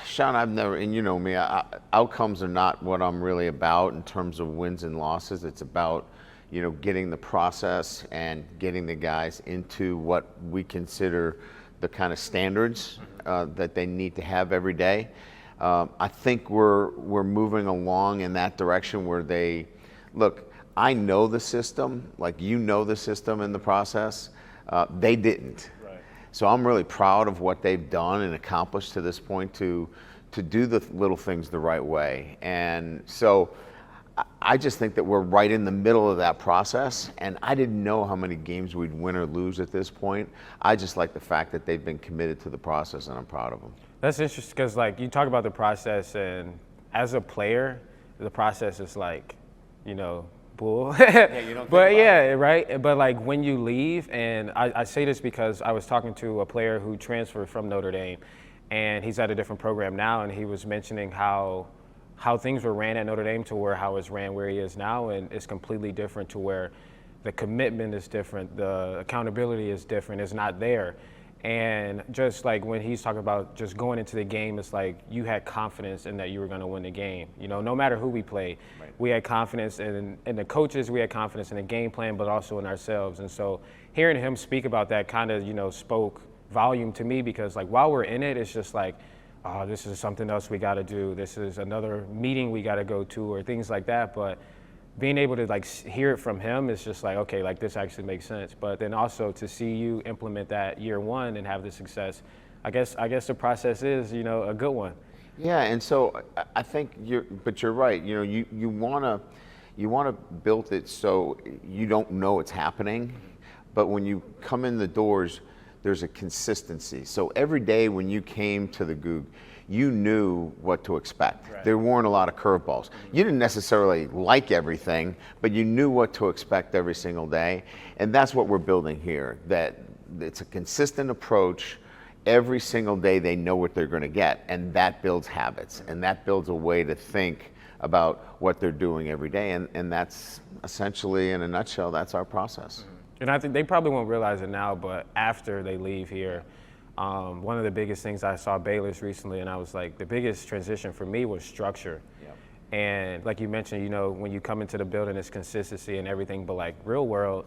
Sean, I've never, and you know me, outcomes are not what I'm really about in terms of wins and losses. It's about, getting the process and getting the guys into what we consider the kind of standards that they need to have every day. I think we're moving along in that direction where look, I know the system, like the system in the process. They didn't. So I'm really proud of what they've done and accomplished to this point to do the little things the right way. And so I just think that we're right in the middle of that process, and I didn't know how many games we'd win or lose at this point. I just like the fact that they've been committed to the process, and I'm proud of them. That's interesting because, you talk about the process, and as a player, the process is bull. Yeah, you don't but yeah, right. But when you leave, and I say this because I was talking to a player who transferred from Notre Dame, and he's at a different program now, and he was mentioning how things were ran at Notre Dame to how it's ran where he is now, and it's completely different to where the commitment is different, the accountability is different, it's not there. And just when he's talking about just going into the game, it's you had confidence in that you were going to win the game. No matter who we played, right. We had confidence in the coaches, we had confidence in the game plan, but also in ourselves. And so hearing him speak about that kind of, spoke volume to me because while we're in it, it's just oh, this is something else we got to do. This is another meeting we got to go to or things like that. But being able to hear it from him is just okay, this actually makes sense. But then also to see you implement that year one and have the success, I guess the process is, a good one. Yeah, and so I think you're right. You want to build it so you don't know it's happening, but when you come in the doors, there's a consistency. So every day when you came to the Goog, you knew what to expect. Right. There weren't a lot of curveballs. You didn't necessarily like everything, but you knew what to expect every single day. And that's what we're building here, that it's a consistent approach. Every single day they know what they're going to get, and that builds habits, and that builds a way to think about what they're doing every day. And that's essentially, in a nutshell, that's our process. And I think they probably won't realize it now, but after they leave here, one of the biggest things I saw Baylor's recently, and I was the biggest transition for me was structure. Yep. And like you mentioned, when you come into the building, it's consistency and everything, but real world,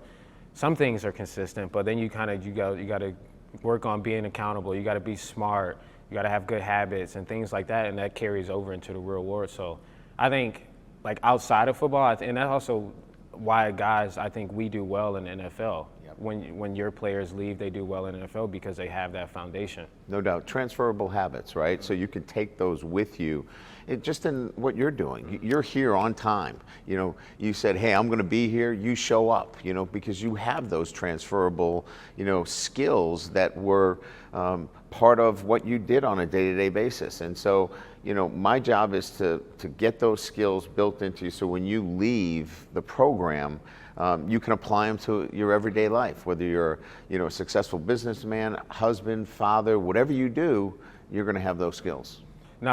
some things are consistent, but then you got to work on being accountable. You got to be smart. You got to have good habits and things like that, and that carries over into the real world. So I think outside of football, and that's also why guys, I think we do well in the NFL. Yep. When your players leave, they do well in the NFL because they have that foundation. No doubt. Transferable habits, right? Mm-hmm. So you can take those with you. Just in what you're doing. Mm-hmm. You're here on time. You said, hey, I'm going to be here. You show up, because you have those transferable, skills that were part of what you did on a day-to-day basis. And so, my job is to get those skills built into you so when you leave the program, you can apply them to your everyday life, whether you're a successful businessman, husband, father, whatever you do, you're going to have those skills.